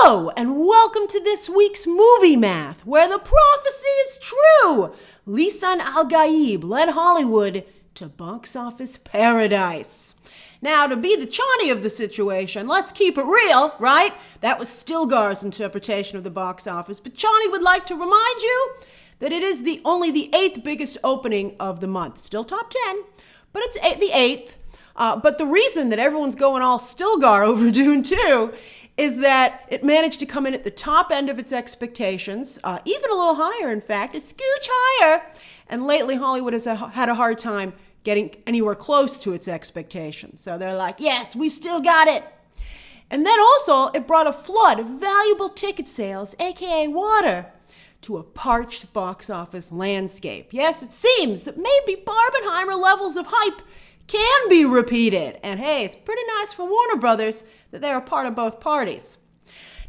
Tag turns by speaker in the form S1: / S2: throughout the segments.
S1: Hello, and welcome to this week's Movie Math, where the prophecy is true. Lisan Al-Gaib led Hollywood to box office paradise. Now, to be the Chani of the situation, let's keep it real, right? That was Stilgar's interpretation of the box office, but Chani would like to remind you that it is only the 8th biggest opening of the month. Still top 10, but it's the 8th. But the reason that everyone's going all Stilgar over Dune 2 is that it managed to come in at the top end of its expectations, even a little higher, in fact, a scooch higher. And lately, Hollywood has had a hard time getting anywhere close to its expectations. So they're like, yes, we still got it. And then also, it brought a flood of valuable ticket sales, aka water, to a parched box office landscape. Yes, it seems that maybe Barbenheimer levels of hype can be repeated. And hey, it's pretty nice for Warner Brothers that they're a part of both parties.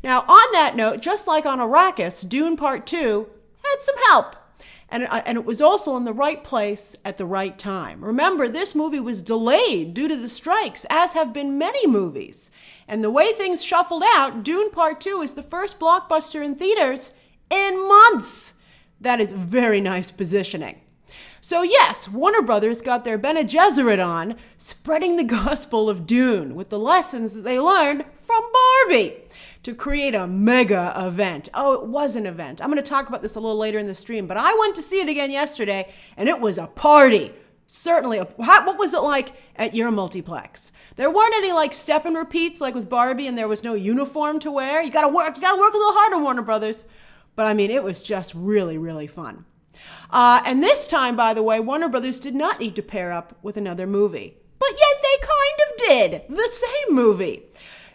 S1: Now, on that note, just like on Arrakis, Dune Part Two had some help. And it was also in the right place at the right time. Remember, this movie was delayed due to the strikes, as have been many movies. And the way things shuffled out, Dune Part 2 is the first blockbuster in theaters in months. That is very nice positioning. So yes, Warner Brothers got their Bene Gesserit on, spreading the gospel of Dune with the lessons that they learned from Barbie to create a mega event. Oh, it was an event. I'm going to talk about this a little later in the stream, but I went to see it again yesterday, and it was a party. Certainly. What was it like at your multiplex? There weren't any like step and repeats like with Barbie, and there was no uniform to wear. You got to work a little harder, Warner Brothers. But I mean, it was just really, really fun. And this time, by the way, Warner Brothers did not need to pair up with another movie. But yet they kind of did. The same movie.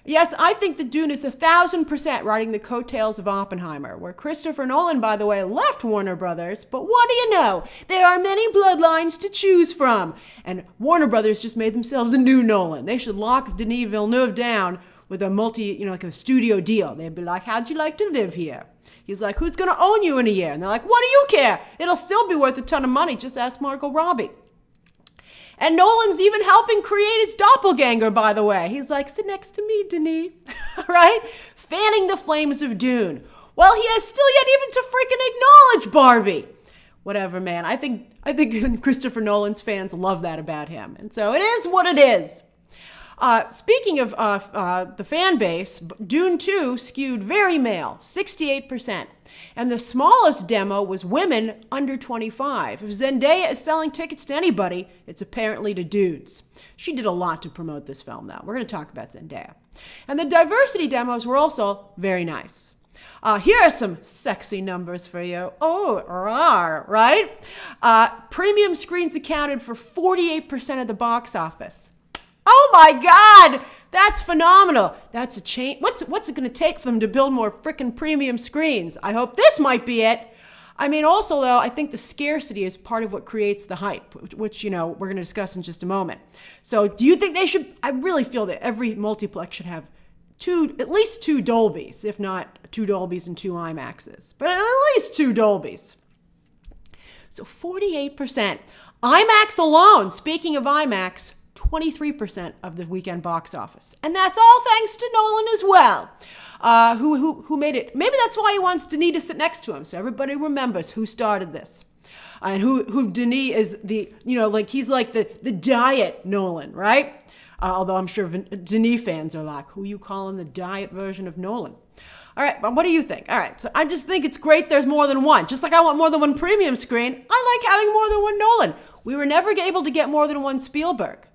S1: Yes, I think that Dune is 1,000% riding the coattails of Oppenheimer, where Christopher Nolan, by the way, left Warner Brothers. But what do you know? There are many bloodlines to choose from. And Warner Brothers just made themselves a new Nolan. They should lock Denis Villeneuve down with a like a studio deal. They'd be like, how'd you like to live here? He's like, who's going to own you in a year? And they're like, what do you care? It'll still be worth a ton of money. Just ask Margot Robbie. And Nolan's even helping create his doppelganger, by the way. He's like, sit next to me, Denis. Right? Fanning the flames of Dune. Well, he has still yet even to freaking acknowledge Barbie. Whatever, man. I think Christopher Nolan's fans love that about him. And so it is what it is. Speaking of the fan base, Dune 2 skewed very male, 68%. And the smallest demo was women under 25. If Zendaya is selling tickets to anybody, it's apparently to dudes. She did a lot to promote this film, though. We're going to talk about Zendaya. And the diversity demos were also very nice. Here are some sexy numbers for you. Oh, rawr, right? Premium screens accounted for 48% of the box office. Oh my God, that's phenomenal. That's a change. What's it going to take for them to build more freaking premium screens? I hope this might be it. I mean, also though, I think the scarcity is part of what creates the hype, which, we're going to discuss in just a moment. So do you think they should? I really feel that every multiplex should have at least two Dolbys, if not two Dolbys and two IMAXs, but at least two Dolbys. So 48%. IMAX alone, speaking of IMAX, 23% of the weekend box office. And that's all thanks to Nolan as well, who made it. Maybe that's why he wants Denis to sit next to him, so everybody remembers who started this. And who Denis is he's like the diet Nolan, right? Although I'm sure Denis fans are like, who you calling the diet version of Nolan? All right, but what do you think? All right, so I just think it's great there's more than one. Just like I want more than one premium screen, I like having more than one Nolan. We were never able to get more than one Spielberg.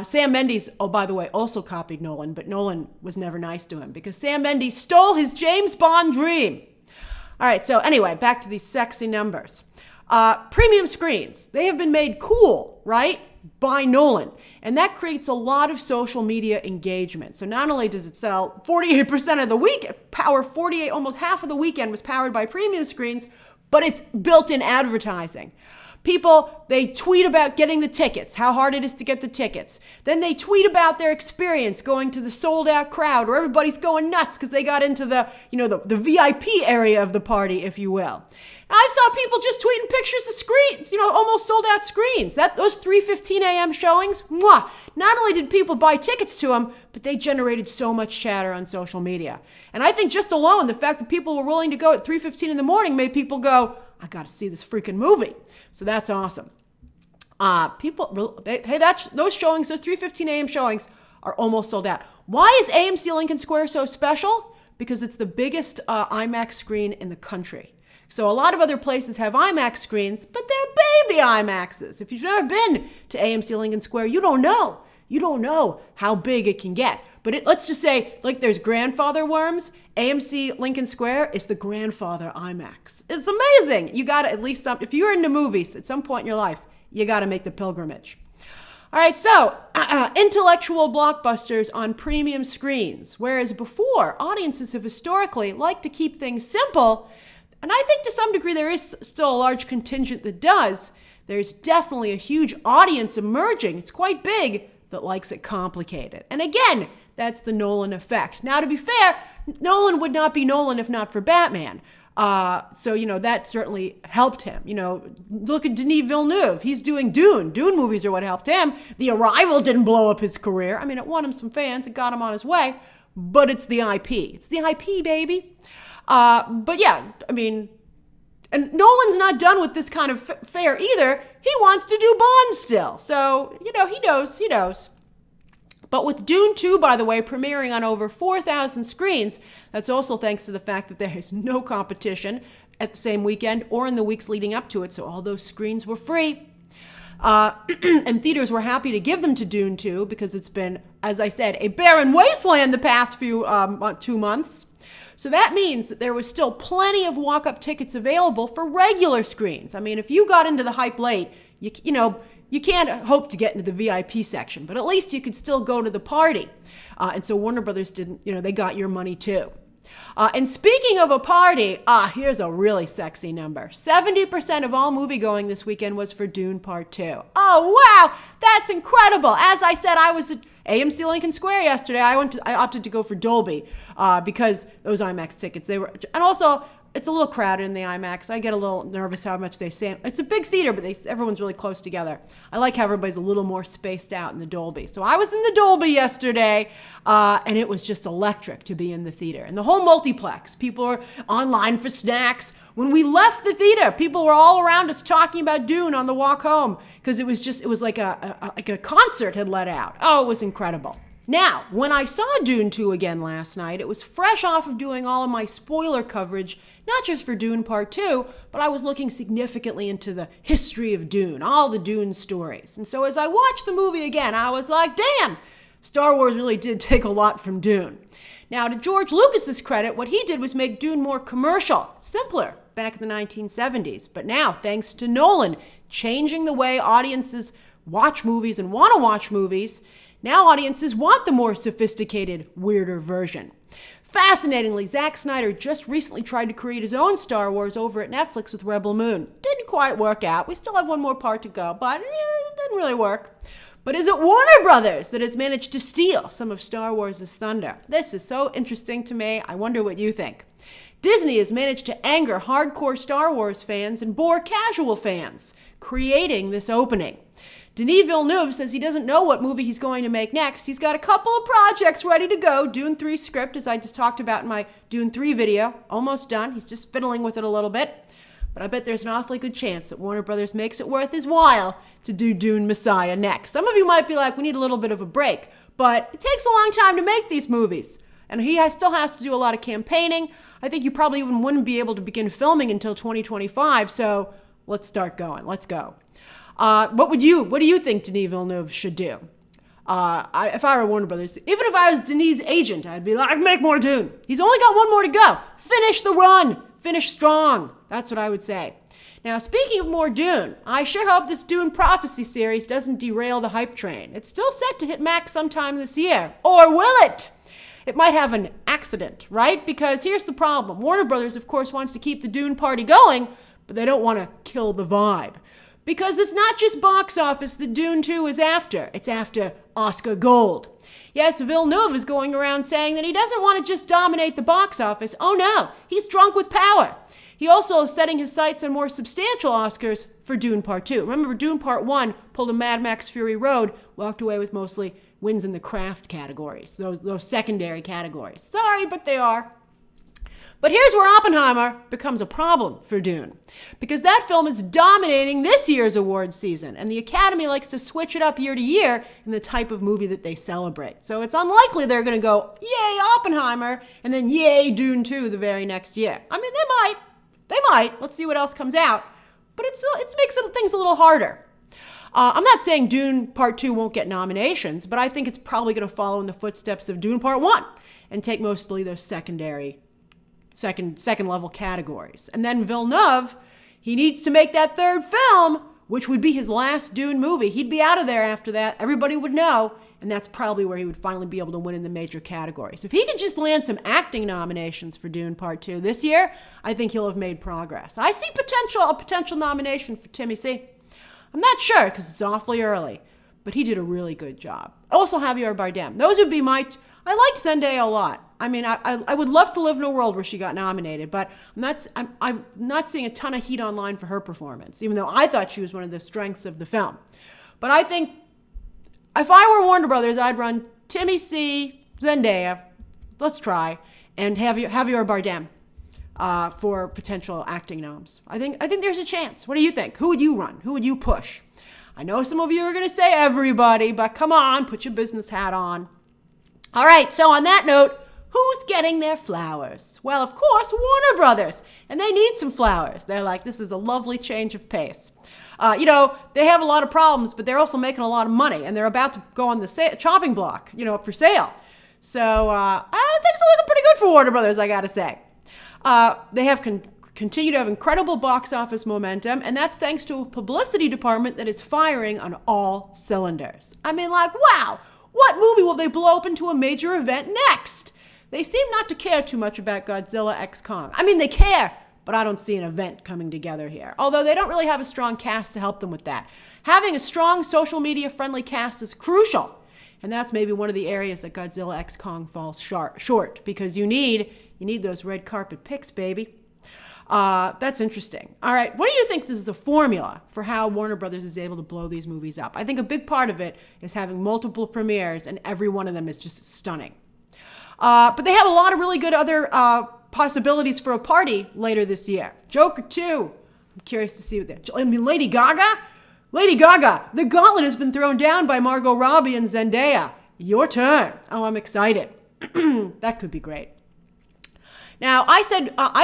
S1: Sam Mendes, oh, by the way, also copied Nolan, but Nolan was never nice to him because Sam Mendes stole his James Bond dream. All right, so anyway, back to these sexy numbers. Premium screens, they have been made cool, right, by Nolan, and that creates a lot of social media engagement. So not only does it sell 48% of the week, almost half of the weekend was powered by premium screens, but it's built-in advertising. People, they tweet about getting the tickets, how hard it is to get the tickets. Then they tweet about their experience going to the sold out crowd where everybody's going nuts because they got into the VIP area of the party, if you will. And I saw people just tweeting pictures of screens, almost sold out screens. Those 3:15 a.m. showings, mwah. Not only did people buy tickets to them, but they generated so much chatter on social media. And I think just alone, the fact that people were willing to go at 3:15 in the morning made people go, I got to see this freaking movie. So that's awesome. Those showings, those 3:15 a.m. showings are almost sold out. Why is AMC Lincoln Square so special? Because it's the biggest IMAX screen in the country. So a lot of other places have IMAX screens, but they're baby IMAXs. If you've never been to AMC Lincoln Square, you don't know. You don't know how big it can get. But let's just say, like there's grandfather worms, AMC Lincoln Square is the grandfather IMAX. It's amazing. You got to at least, if you're into movies at some point in your life, you got to make the pilgrimage. All right, so intellectual blockbusters on premium screens, whereas before, audiences have historically liked to keep things simple, and I think to some degree there is still a large contingent that does. There's definitely a huge audience emerging, it's quite big, that likes it complicated. And again, that's the Nolan effect. Now, to be fair, Nolan would not be Nolan if not for Batman. So, that certainly helped him. Look at Denis Villeneuve. He's doing Dune. Dune movies are what helped him. The Arrival didn't blow up his career. I mean, it won him some fans. It got him on his way. But it's the IP. It's the IP, baby. But yeah, I mean, and Nolan's not done with this kind of fare either. He wants to do Bond still. So, he knows. But with Dune 2, by the way, premiering on over 4,000 screens, that's also thanks to the fact that there is no competition at the same weekend or in the weeks leading up to it, so all those screens were free. And theaters were happy to give them to Dune 2 because it's been, as I said, a barren wasteland the past few 2 months. So that means that there was still plenty of walk-up tickets available for regular screens. I mean, if you got into the hype late, you can't hope to get into the VIP section, but at least you could still go to the party. And so Warner Brothers didn't, they got your money too. And speaking of a party, here's a really sexy number. 70% of all moviegoing this weekend was for Dune Part Two. Oh, wow, that's incredible. As I said, I was at AMC Lincoln Square yesterday. I opted to go for Dolby because those IMAX tickets, and also, it's a little crowded in the IMAX. I get a little nervous how much they say. It's a big theater, but everyone's really close together. I like how everybody's a little more spaced out in the Dolby. So I was in the Dolby yesterday, and it was just electric to be in the theater. And the whole multiplex, people were online for snacks. When we left the theater, people were all around us talking about Dune on the walk home because it was like a concert had let out. Oh, it was incredible. Now, when I saw Dune 2 again last night, it was fresh off of doing all of my spoiler coverage, not just for Dune Part 2, but I was looking significantly into the history of Dune, all the Dune stories. And so as I watched the movie again, I was like, damn, Star Wars really did take a lot from Dune. Now, to George Lucas's credit, what he did was make Dune more commercial, simpler, back in the 1970s. But now, thanks to Nolan, changing the way audiences watch movies and want to watch movies, now audiences want the more sophisticated, weirder version. Fascinatingly, Zack Snyder just recently tried to create his own Star Wars over at Netflix with Rebel Moon. Didn't quite work out. We still have one more part to go, but it didn't really work. But is it Warner Brothers that has managed to steal some of Star Wars' thunder? This is so interesting to me. I wonder what you think. Disney has managed to anger hardcore Star Wars fans and bore casual fans, creating this opening. Denis Villeneuve says he doesn't know what movie he's going to make next. He's got a couple of projects ready to go. Dune 3 script, as I just talked about in my Dune 3 video, almost done. He's just fiddling with it a little bit. But I bet there's an awfully good chance that Warner Brothers makes it worth his while to do Dune Messiah next. Some of you might be like, we need a little bit of a break. But it takes a long time to make these movies. And he still has to do a lot of campaigning. I think you probably even wouldn't be able to begin filming until 2025. So let's start going. Let's go. What do you think Denis Villeneuve should do? If I were Warner Brothers, even if I was Denis' agent, I'd be like, make more Dune. He's only got one more to go. Finish the run. Finish strong. That's what I would say. Now, speaking of more Dune, I sure hope this Dune Prophecy series doesn't derail the hype train. It's still set to hit Max sometime this year. Or will it? It might have an accident, right? Because here's the problem. Warner Brothers, of course, wants to keep the Dune party going, but they don't want to kill the vibe. Because it's not just box office that Dune 2 is after. It's after Oscar gold. Yes, Villeneuve is going around saying that he doesn't want to just dominate the box office. Oh no, he's drunk with power. He also is setting his sights on more substantial Oscars for Dune Part 2. Remember, Dune Part 1 pulled a Mad Max Fury Road, walked away with mostly wins in the craft categories, those secondary categories. Sorry, but they are. But here's where Oppenheimer becomes a problem for Dune, because that film is dominating this year's awards season, and the Academy likes to switch it up year to year in the type of movie that they celebrate. So it's unlikely they're going to go, yay, Oppenheimer, and then yay, Dune 2 the very next year. I mean, they might. Let's see what else comes out. But it makes things a little harder. I'm not saying Dune Part 2 won't get nominations, but I think it's probably going to follow in the footsteps of Dune Part 1 and take mostly those second level categories. And then Villeneuve, he needs to make that third film, which would be his last Dune movie. He'd be out of there after that. Everybody would know. And that's probably where he would finally be able to win in the major categories. If he could just land some acting nominations for Dune Part 2 this year, I think he'll have made progress. I see a potential nomination for Timmy C. I'm not sure because it's awfully early, but he did a really good job. Also Javier Bardem. Those would be I liked Zendaya a lot. I mean, I would love to live in a world where she got nominated, but I'm not seeing a ton of heat online for her performance, even though I thought she was one of the strengths of the film. But I think if I were Warner Brothers, I'd run Timmy C, Zendaya, let's try, and Javier Bardem for potential acting noms. I think there's a chance. What do you think? Who would you run? Who would you push? I know some of you are going to say everybody, but come on, put your business hat on. All right, so on that note, who's getting their flowers? Well, of course, Warner Brothers, and they need some flowers. They're like, this is a lovely change of pace. They have a lot of problems, but they're also making a lot of money, and they're about to go on the chopping block, for sale. So things are looking pretty good for Warner Brothers, I gotta say. They have continue to have incredible box office momentum, and that's thanks to a publicity department that is firing on all cylinders. I mean, wow, what movie will they blow up into a major event next? They seem not to care too much about Godzilla x Kong. I mean, they care, but I don't see an event coming together here. Although they don't really have a strong cast to help them with that. Having a strong social media friendly cast is crucial. And that's maybe one of the areas that Godzilla x Kong falls short, because you need those red carpet pics, baby. That's interesting. All right, what do you think this is a formula for how Warner Brothers is able to blow these movies up? I think a big part of it is having multiple premieres, and every one of them is just stunning. But they have a lot of really good other possibilities for a party later this year. Joker 2. I'm curious to see Lady Gaga? Lady Gaga, the gauntlet has been thrown down by Margot Robbie and Zendaya. Your turn. Oh, I'm excited. That could be great. Now, I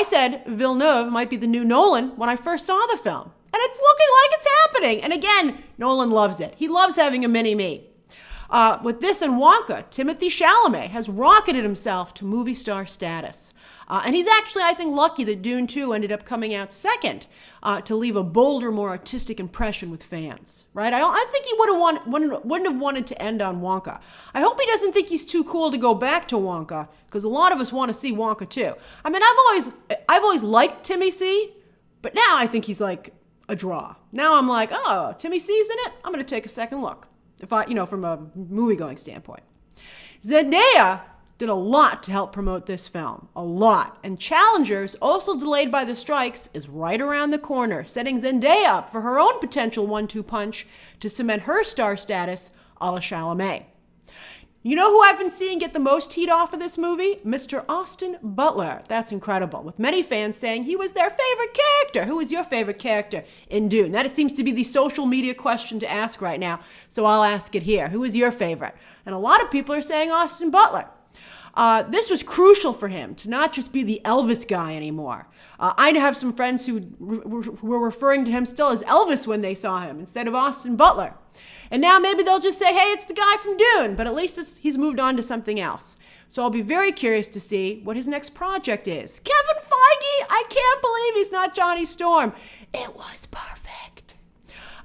S1: said Villeneuve might be the new Nolan when I first saw the film. And it's looking like it's happening. And again, Nolan loves it. He loves having a mini-me. With this and Wonka, Timothée Chalamet has rocketed himself to movie star status. And he's actually, I think, lucky that Dune 2 ended up coming out second to leave a bolder, more artistic impression with fans, right? I think he wouldn't have wanted to end on Wonka. I hope he doesn't think he's too cool to go back to Wonka, because a lot of us want to see Wonka too. I mean, I've always liked Timmy C, but now I think he's like a draw. Now I'm like, oh, Timmy C's in it? I'm going to take a second look, from a movie-going standpoint. Zendaya did a lot to help promote this film. A lot. And Challengers, also delayed by the strikes, is right around the corner, setting Zendaya up for her own potential 1-2 punch to cement her star status a la Chalamet. You know who I've been seeing get the most heat off of this movie? Mr. Austin Butler. That's incredible, with many fans saying he was their favorite character. Who is your favorite character in Dune? That seems to be the social media question to ask right now, so I'll ask it here. Who is your favorite? And a lot of people are saying Austin Butler. This was crucial for him to not just be the Elvis guy anymore. I have some friends who were referring to him still as Elvis when they saw him instead of Austin Butler. And now maybe they'll just say, hey, it's the guy from Dune, but at least he's moved on to something else. So I'll be very curious to see what his next project is. Kevin Feige, I can't believe he's not Johnny Storm. It was perfect.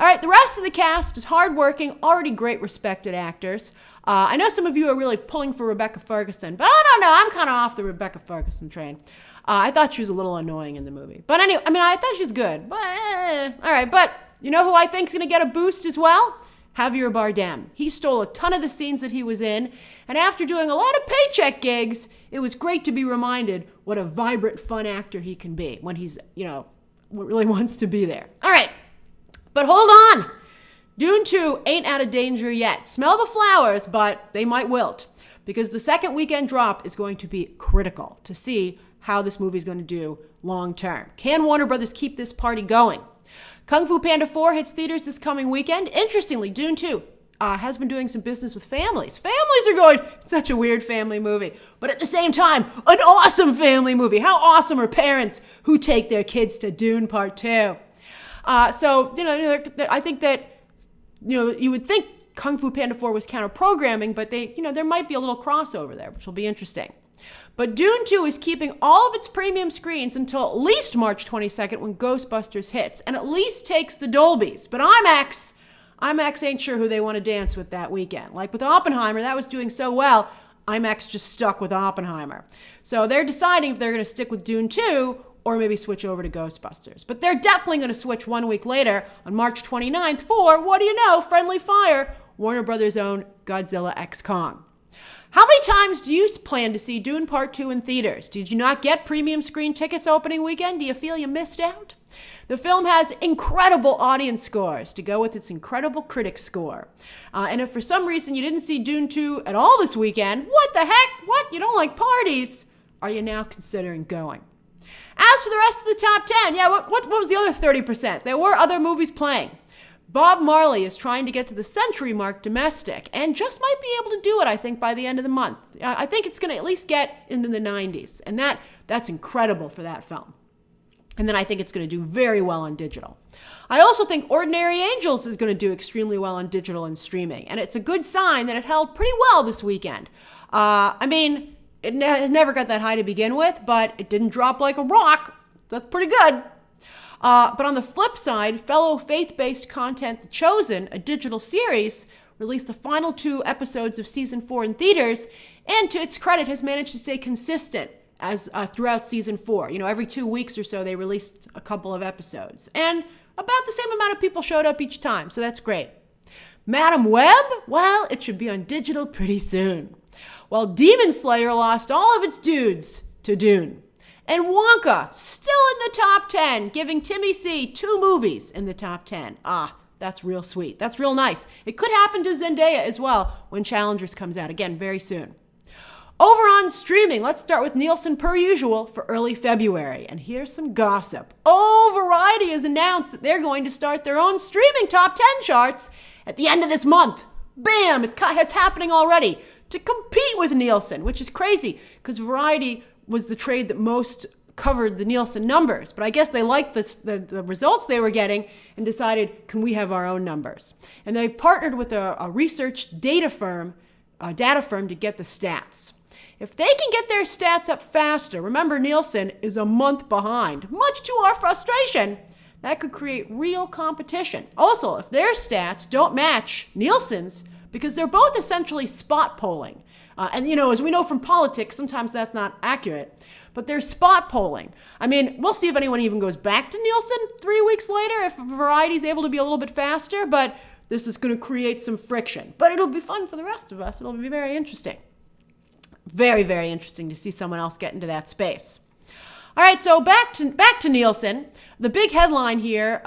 S1: All right, the rest of the cast is hardworking, already great respected actors. I know some of you are really pulling for Rebecca Ferguson, but I don't know. I'm kind of off the Rebecca Ferguson train. I thought she was a little annoying in the movie. But anyway, I thought she was good. But, all right, but You know who I think's going to get a boost as well? Javier Bardem. He stole a ton of the scenes that he was in, and after doing a lot of paycheck gigs, it was great to be reminded what a vibrant, fun actor he can be when he's, really wants to be there. All right, but hold on. Dune 2 ain't out of danger yet. Smell the flowers, but they might wilt, because the second weekend drop is going to be critical to see how this movie is going to do long term. Can Warner Brothers keep this party going? Kung Fu Panda 4 hits theaters this coming weekend. Interestingly, Dune 2 has been doing some business with families. Families are going, it's such a weird family movie, but at the same time, an awesome family movie. How awesome are parents who take their kids to Dune Part 2? I think that, you would think Kung Fu Panda 4 was counter-programming, but there might be a little crossover there, which will be interesting. But Dune 2 is keeping all of its premium screens until at least March 22nd when Ghostbusters hits, and at least takes the Dolbys. But IMAX ain't sure who they want to dance with that weekend. Like with Oppenheimer, that was doing so well, IMAX just stuck with Oppenheimer. So they're deciding if they're going to stick with Dune 2 or maybe switch over to Ghostbusters. But they're definitely going to switch 1 week later on March 29th for, what do you know, friendly fire, Warner Brothers' own Godzilla x Kong. How many times do you plan to see Dune Part 2 in theaters? Did you not get premium screen tickets opening weekend? Do you feel you missed out? The film has incredible audience scores to go with its incredible critic score. And if for some reason you didn't see Dune 2 at all this weekend, what the heck? What? You don't like parties? Are you now considering going? As for the rest of the top 10, what was the other 30%? There were other movies playing. Bob Marley is trying to get to the century mark domestic and just might be able to do it, I think, by the end of the month. I think it's going to at least get into the 90s, and that's incredible for that film. And then I think it's going to do very well on digital. I also think Ordinary Angels is going to do extremely well on digital and streaming, and it's a good sign that it held pretty well this weekend. It has never got that high to begin with, but it didn't drop like a rock. That's pretty good. But on the flip side, fellow faith-based content The Chosen, a digital series, released the final 2 episodes of season 4 in theaters, and to its credit has managed to stay consistent as throughout season 4. Every 2 weeks or so they released a couple of episodes, and about the same amount of people showed up each time, so that's great. Madam Web? Well, it should be on digital pretty soon. While Demon Slayer lost all of its dudes to Dune. And Wonka, still in the top 10, giving Timmy C 2 movies in the top 10. That's real sweet. That's real nice. It could happen to Zendaya as well when Challengers comes out, again, very soon. Over on streaming, let's start with Nielsen per usual for early February. And here's some gossip. Variety has announced that they're going to start their own streaming top 10 charts at the end of this month. Bam! It's happening already to compete with Nielsen, which is crazy because Variety was the trade that most covered the Nielsen numbers. But I guess they liked the results they were getting and decided, can we have our own numbers? And they've partnered with a research data firm to get the stats. If they can get their stats up faster, remember Nielsen is a month behind, much to our frustration, that could create real competition. Also, if their stats don't match Nielsen's, because they're both essentially spot polling, and as we know from politics, sometimes that's not accurate, but they're spot polling. We'll see if anyone even goes back to Nielsen 3 weeks later, if Variety's able to be a little bit faster, but this is going to create some friction. But it'll be fun for the rest of us. It'll be very interesting. Very, very interesting to see someone else get into that space. All right, so back to Nielsen. The big headlines here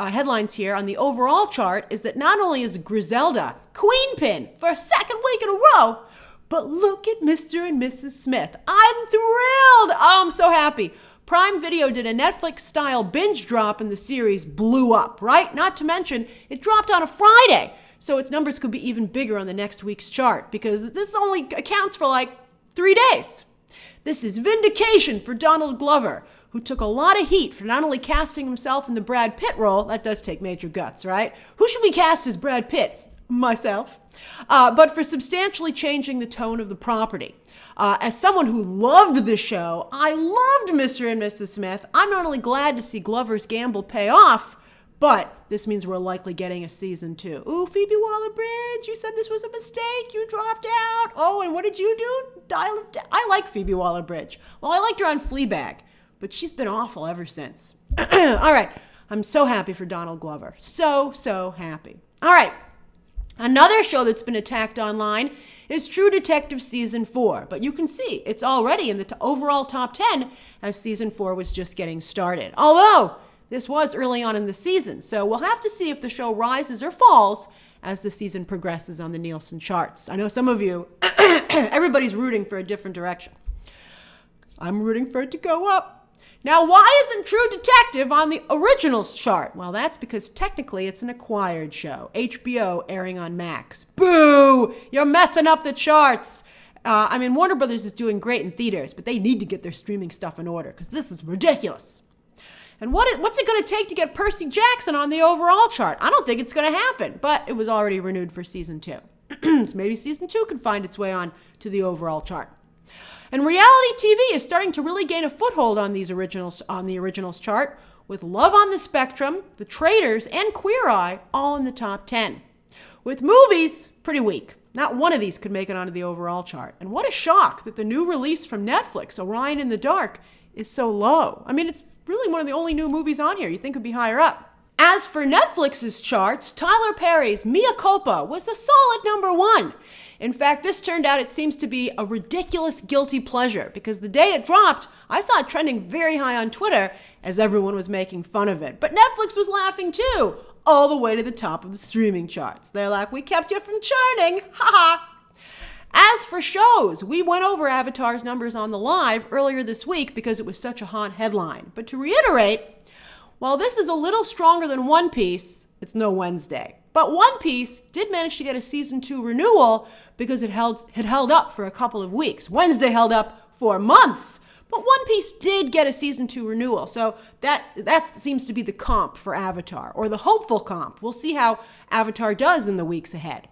S1: on the overall chart is that not only is Griselda Queenpin for a second week in a row, but look at Mr. and Mrs. Smith. I'm thrilled. I'm so happy. Prime Video did a Netflix-style binge drop and the series blew up, right? Not to mention, it dropped on a Friday, so its numbers could be even bigger on the next week's chart because this only accounts for like 3 days. This is vindication for Donald Glover, who took a lot of heat for not only casting himself in the Brad Pitt role, that does take major guts, right? Who should we cast as Brad Pitt? Myself. But for substantially changing the tone of the property. As someone who loved the show, I loved Mr. and Mrs. Smith. I'm not only glad to see Glover's gamble pay off, but this means we're likely getting a season 2. Ooh, Phoebe Waller-Bridge, you said this was a mistake. You dropped out. Oh, and what did you do? Dial of Death. I like Phoebe Waller-Bridge. Well, I liked her on Fleabag, but she's been awful ever since. All right. I'm so happy for Donald Glover. So happy. All right. Another show that's been attacked online is True Detective Season 4. But you can see it's already in the overall top 10 as Season 4 was just getting started. Although this was early on in the season, so we'll have to see if the show rises or falls as the season progresses on the Nielsen charts. I know some of you, everybody's rooting for a different direction. I'm rooting for it to go up. Now, why isn't True Detective on the originals chart? Well, that's because technically it's an acquired show. HBO airing on Max. Boo! You're messing up the charts. Warner Brothers is doing great in theaters, but they need to get their streaming stuff in order because this is ridiculous. And what's it going to take to get Percy Jackson on the overall chart? I don't think it's going to happen, but it was already renewed for Season 2. So maybe Season 2 can find its way on to the overall chart. And reality TV is starting to really gain a foothold on the originals chart, with Love on the Spectrum, The Traitors, and Queer Eye all in the top 10. With movies, pretty weak. Not one of these could make it onto the overall chart. And what a shock that the new release from Netflix, Orion in the Dark, is so low. I mean, it's really one of the only new movies on here. You'd think would be higher up. As for Netflix's charts, Tyler Perry's Mea Culpa was a solid number 1. In fact, this turned out it seems to be a ridiculous guilty pleasure because the day it dropped, I saw it trending very high on Twitter as everyone was making fun of it. But Netflix was laughing too, all the way to the top of the streaming charts. They're like, we kept you from churning, haha. As for shows, we went over Avatar's numbers on the live earlier this week because it was such a hot headline. But to reiterate, while this is a little stronger than One Piece, it's no Wednesday. But One Piece did manage to get a Season 2 renewal because it held up for a couple of weeks. Wednesday held up for months. But One Piece did get a Season 2 renewal. So that seems to be the comp for Avatar, or the hopeful comp. We'll see how Avatar does in the weeks ahead.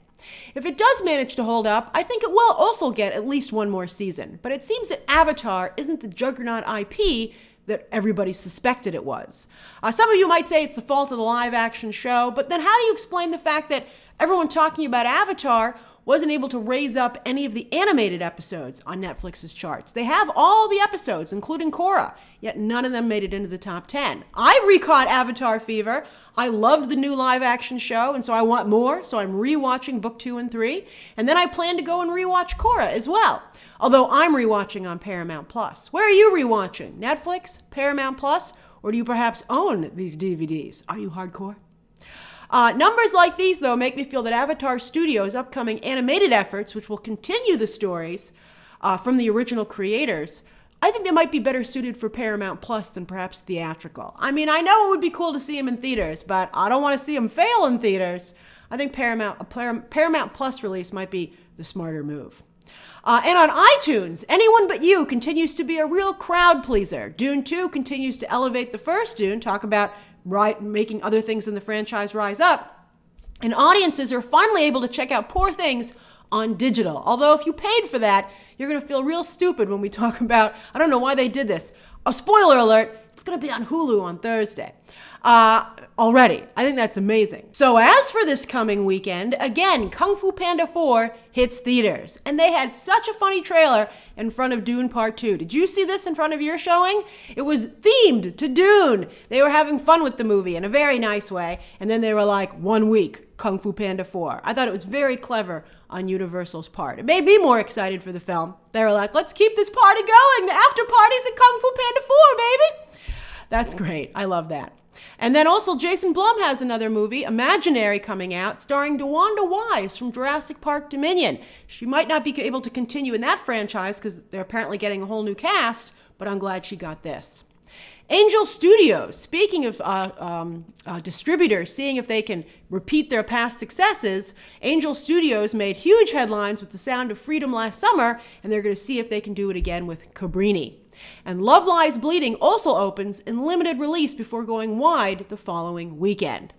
S1: If it does manage to hold up, I think it will also get at least one more season. But it seems that Avatar isn't the juggernaut IP that everybody suspected it was. Some of you might say it's the fault of the live-action show, but then how do you explain the fact that everyone talking about Avatar wasn't able to raise up any of the animated episodes on Netflix's charts? They have all the episodes, including Korra, yet none of them made it into the top 10. I recaught Avatar fever. I loved the new live-action show, and so I want more, so I'm rewatching Book 2 and 3, and then I plan to go and rewatch Korra as well. Although I'm rewatching on Paramount Plus. Where are you rewatching? Netflix? Paramount Plus? Or do you perhaps own these DVDs? Are you hardcore? Numbers like these, though, make me feel that Avatar Studios' upcoming animated efforts, which will continue the stories from the original creators, I think they might be better suited for Paramount Plus than perhaps theatrical. I mean, I know it would be cool to see them in theaters, but I don't want to see them fail in theaters. I think Paramount Plus release might be the smarter move. And on iTunes, Anyone But You continues to be a real crowd pleaser. Dune 2 continues to elevate the first Dune, talk about making other things in the franchise rise up. And audiences are finally able to check out Poor Things on digital. Although if you paid for that, you're going to feel real stupid when we talk about, I don't know why they did this. A spoiler alert, it's going to be on Hulu on Thursday. Already. I think that's amazing. So as for this coming weekend, again, Kung Fu Panda 4 hits theaters. And they had such a funny trailer in front of Dune Part 2. Did you see this in front of your showing? It was themed to Dune. They were having fun with the movie in a very nice way. And then they were like, 1 week, Kung Fu Panda 4. I thought it was very clever on Universal's part. It made me more excited for the film. They were like, let's keep this party going. The after party's at Kung Fu Panda 4, baby. That's great. I love that. And then also Jason Blum has another movie, Imaginary, coming out, starring DeWanda Wise from Jurassic Park Dominion. She might not be able to continue in that franchise because they're apparently getting a whole new cast, but I'm glad she got this. Angel Studios, speaking of distributors, seeing if they can repeat their past successes, Angel Studios made huge headlines with The Sound of Freedom last summer, and they're going to see if they can do it again with Cabrini. And Love Lies Bleeding also opens in limited release before going wide the following weekend.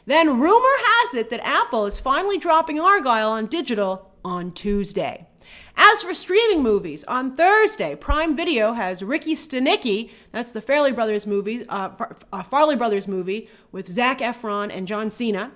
S1: Then rumor has it that Apple is finally dropping Argylle on digital on Tuesday. As for streaming movies, on Thursday, Prime Video has Ricky Stenicki, that's the Farley Brothers movie with Zac Efron and John Cena.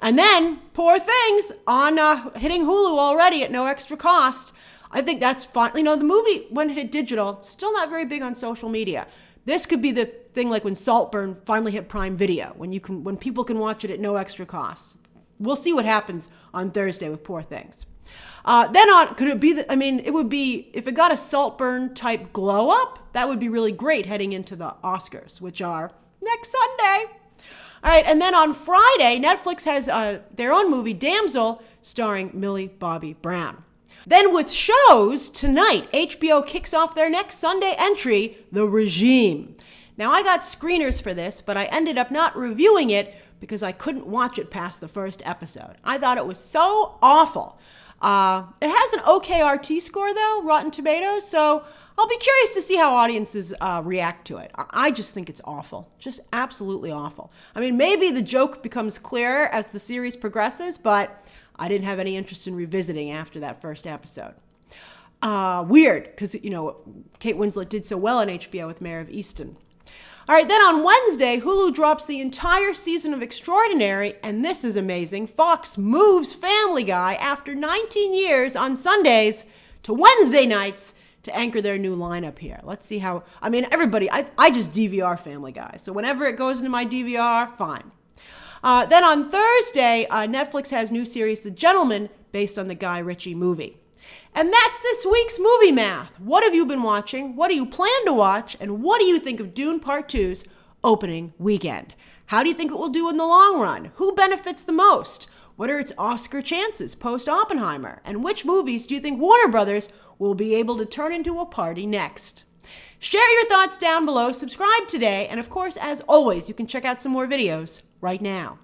S1: And then, Poor Things, on hitting Hulu already at no extra cost. I think that's fun. You know, the movie, when it hit digital, still not very big on social media. This could be the thing like when Saltburn finally hit Prime Video, when people can watch it at no extra cost. We'll see what happens on Thursday with Poor Things. Could it be it would be, if it got a Saltburn type glow up, that would be really great heading into the Oscars, which are next Sunday. All right, and then on Friday, Netflix has their own movie, Damsel, starring Millie Bobby Brown. Then with shows, tonight, HBO kicks off their next Sunday entry, The Regime. Now, I got screeners for this, but I ended up not reviewing it because I couldn't watch it past the first episode. I thought it was so awful. It has an okay RT score, though, Rotten Tomatoes, so I'll be curious to see how audiences react to it. I just think it's awful. Just absolutely awful. I mean, maybe the joke becomes clearer as the series progresses, but I didn't have any interest in revisiting after that first episode. Weird, because, you know, Kate Winslet did so well on HBO with Mare of Easttown. All right, then on Wednesday, Hulu drops the entire season of Extraordinary, and this is amazing. Fox moves Family Guy after 19 years on Sundays to Wednesday nights to anchor their new lineup here. Let's see how, everybody, I just DVR Family Guy, so whenever it goes into my DVR, fine. Then on Thursday, Netflix has new series The Gentleman, based on the Guy Ritchie movie. And that's this week's Movie Math. What have you been watching? What do you plan to watch? And what do you think of Dune Part Two's opening weekend? How do you think it will do in the long run? Who benefits the most? What are its Oscar chances post-Oppenheimer? And which movies do you think Warner Brothers will be able to turn into a party next? Share your thoughts down below, subscribe today, and of course, as always, you can check out some more videos right now.